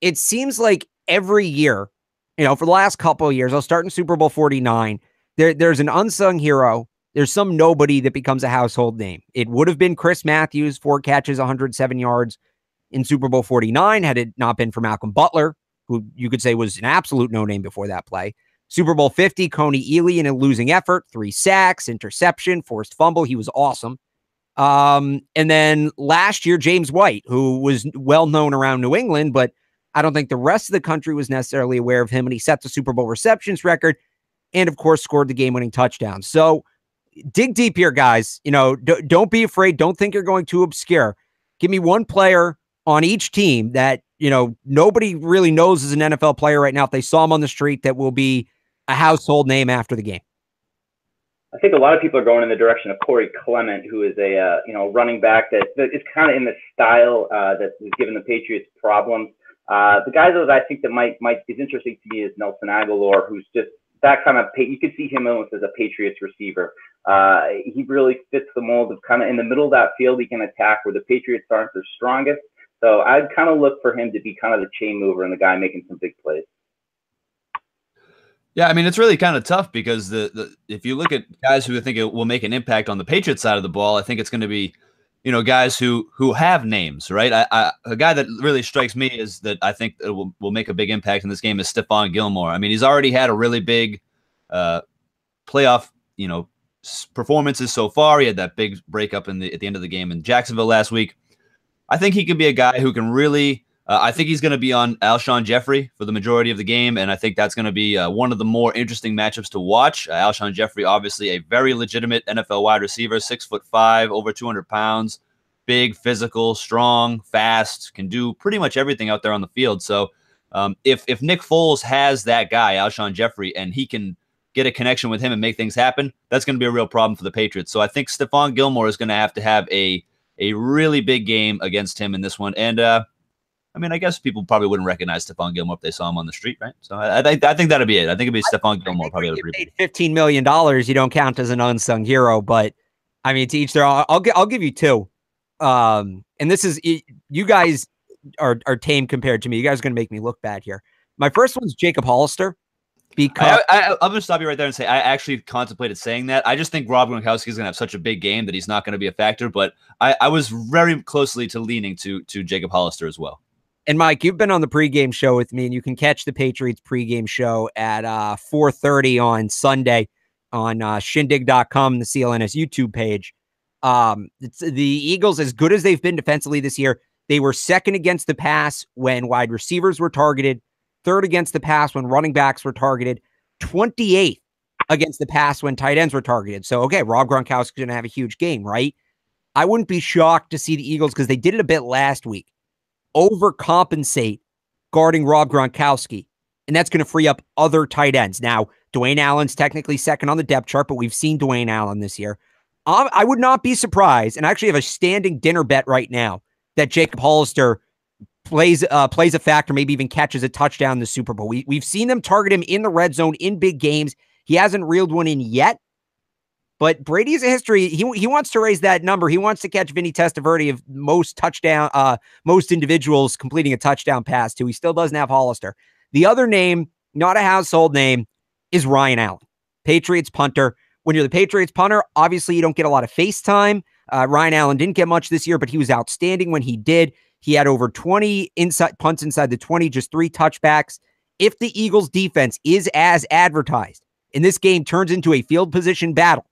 it seems like every year, for the last couple of years, I'll start in Super Bowl 49. There's an unsung hero. There's some nobody that becomes a household name. It would have been Chris Matthews, 4 catches, 107 yards in Super Bowl 49, had it not been for Malcolm Butler, who you could say was an absolute no-name before that play. Super Bowl 50, Coney Ealy in a losing effort, 3 sacks, interception, forced fumble. He was awesome. And then last year, James White, who was well known around New England, but I don't think the rest of the country was necessarily aware of him. And he set the Super Bowl receptions record and, of course, scored the game-winning touchdown. So dig deep here, guys. Don't be afraid. Don't think you're going too obscure. Give me one player on each team that, nobody really knows is an NFL player right now. If they saw him on the street, that will be a household name after the game. I think a lot of people are going in the direction of Corey Clement, who is a running back that is kind of in the style that has given the Patriots problems. The guy that I think that might is interesting to me is Nelson Agholor, who's just that kind of. You could see him almost as a Patriots receiver. He really fits the mold of kind of in the middle of that field. He can attack where the Patriots aren't their strongest. So I'd kind of look for him to be kind of the chain mover and the guy making some big plays. Yeah, I mean, it's really kind of tough because if you look at guys who I think it will make an impact on the Patriots side of the ball, I think it's going to be, guys who have names, right? A guy that really strikes me is that I think it will make a big impact in this game is Stephon Gilmore. I mean, he's already had a really big playoff, performances so far. He had that big breakup at the end of the game in Jacksonville last week. I think he could be a guy who can really I think he's going to be on Alshon Jeffrey for the majority of the game, and I think that's going to be one of the more interesting matchups to watch. Alshon Jeffrey, obviously a very legitimate NFL wide receiver, 6'5", over 200 pounds, big, physical, strong, fast, can do pretty much everything out there on the field. So if Nick Foles has that guy, Alshon Jeffrey, and he can get a connection with him and make things happen, that's going to be a real problem for the Patriots. So I think Stephon Gilmore is going to have a really big game against him in this one. And I mean, I guess people probably wouldn't recognize Stephon Gilmore if they saw him on the street, right? So I think that'd be it. I think it'd be Stephon Gilmore probably. Paid $15 million. You don't count as an unsung hero, but I mean, to each their own. I'll give you two. And this is, you guys are tame compared to me. You guys are going to make me look bad here. My first one's Jacob Hollister. Because I'm going to stop you right there and say I actually contemplated saying that. I just think Rob Gronkowski is going to have such a big game that he's not going to be a factor. But I was very closely leaning to Jacob Hollister as well. And Mike, you've been on the pregame show with me, and you can catch the Patriots pregame show at 4:30 on Sunday on shindig.com, the CLNS YouTube page. The Eagles, as good as they've been defensively this year, they were second against the pass when wide receivers were targeted, third against the pass when running backs were targeted, 28th against the pass when tight ends were targeted. So, okay, Rob Gronkowski is going to have a huge game, right? I wouldn't be shocked to see the Eagles, because they did it a bit last week, overcompensate guarding Rob Gronkowski, and that's going to free up other tight ends. Now, Dwayne Allen's technically second on the depth chart, but we've seen Dwayne Allen this year. I would not be surprised, and I actually have a standing dinner bet right now that Jacob Hollister plays a factor, maybe even catches a touchdown in the Super Bowl. We've seen them target him in the red zone in big games. He hasn't reeled one in yet, but Brady's a history. He wants to raise that number. He wants to catch Vinny Testaverde of most individuals completing a touchdown pass to. He still doesn't have Hollister. The other name, not a household name, is Ryan Allen, Patriots punter. When you're the Patriots punter, obviously you don't get a lot of face time. Ryan Allen didn't get much this year, but he was outstanding when he did. He had over 20 punts inside the 20, just 3 touchbacks. If the Eagles defense is as advertised and this game turns into a field position battle,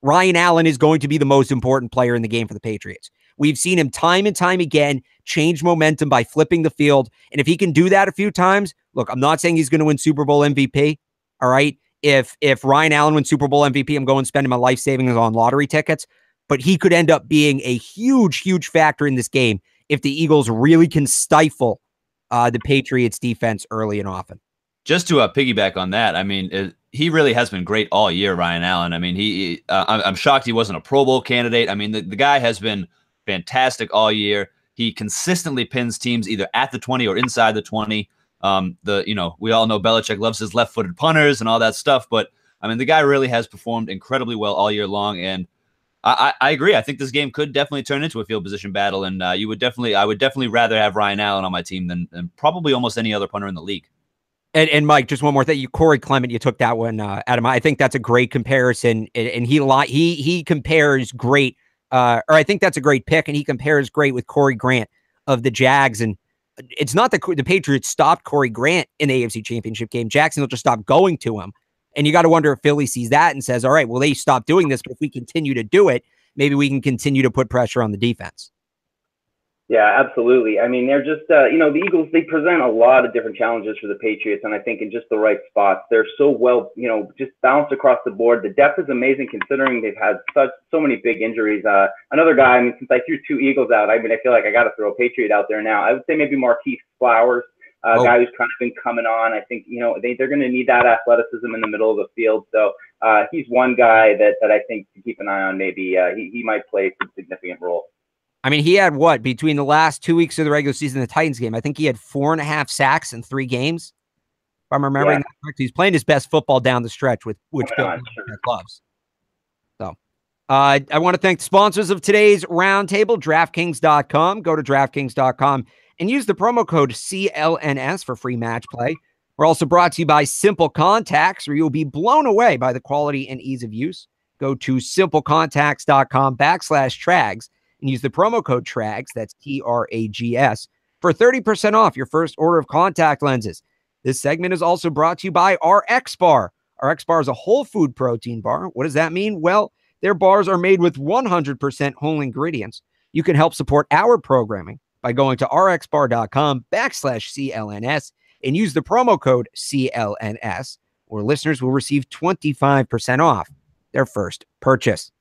Ryan Allen is going to be the most important player in the game for the Patriots. We've seen him time and time again change momentum by flipping the field. And if he can do that a few times, look, I'm not saying he's going to win Super Bowl MVP. All right. If Ryan Allen wins Super Bowl MVP, I'm going spending my life savings on lottery tickets. But he could end up being a huge, huge factor in this game if the Eagles really can stifle the Patriots defense early and often. Just to piggyback on that, I mean, he really has been great all year, Ryan Allen. I mean, I'm shocked he wasn't a Pro Bowl candidate. I mean, the guy has been fantastic all year. He consistently pins teams either at the 20 or inside the 20. We all know Belichick loves his left-footed punters and all that stuff, but I mean, the guy really has performed incredibly well all year long. And I agree. I think this game could definitely turn into a field position battle, and I would definitely rather have Ryan Allen on my team than probably almost any other punter in the league. And Mike, just one more thing. Corey Clement, you took that one out of my. I think that's a great comparison, and he compares great. Or I think that's a great pick, and he compares great with Corey Grant of the Jags. And it's not that the Patriots stopped Corey Grant in the AFC Championship game. Jacksonville just stopped going to him. And you got to wonder if Philly sees that and says, all right, well, they stopped doing this, but if we continue to do it, maybe we can continue to put pressure on the defense. Yeah, absolutely. I mean, they're just, the Eagles, they present a lot of different challenges for the Patriots, and I think in just the right spots. They're so well, just balanced across the board. The depth is amazing considering they've had so many big injuries. Another guy, I mean, since I threw 2 Eagles out, I feel like I got to throw a Patriot out there now. I would say maybe Marquise Flowers, guy who's kind of been coming on. I think, they're going to need that athleticism in the middle of the field. So he's one guy that I think to keep an eye on. Maybe he might play a significant role. I mean, he had between the last 2 weeks of the regular season and the Titans game? I think he had 4.5 sacks in 3 games. If I'm remembering that correctly, he's playing his best football down the stretch, which Bill loves. So I want to thank the sponsors of today's roundtable, DraftKings.com. Go to DraftKings.com and use the promo code CLNS for free match play. We're also brought to you by Simple Contacts, where you'll be blown away by the quality and ease of use. Go to simplecontacts.com/Trags. And use the promo code TRAGS, that's TRAGS, for 30% off your first order of contact lenses. This segment is also brought to you by RX Bar. RX Bar is a whole food protein bar. What does that mean? Well, their bars are made with 100% whole ingredients. You can help support our programming by going to rxbar.com/CLNS and use the promo code CLNS, where listeners will receive 25% off their first purchase.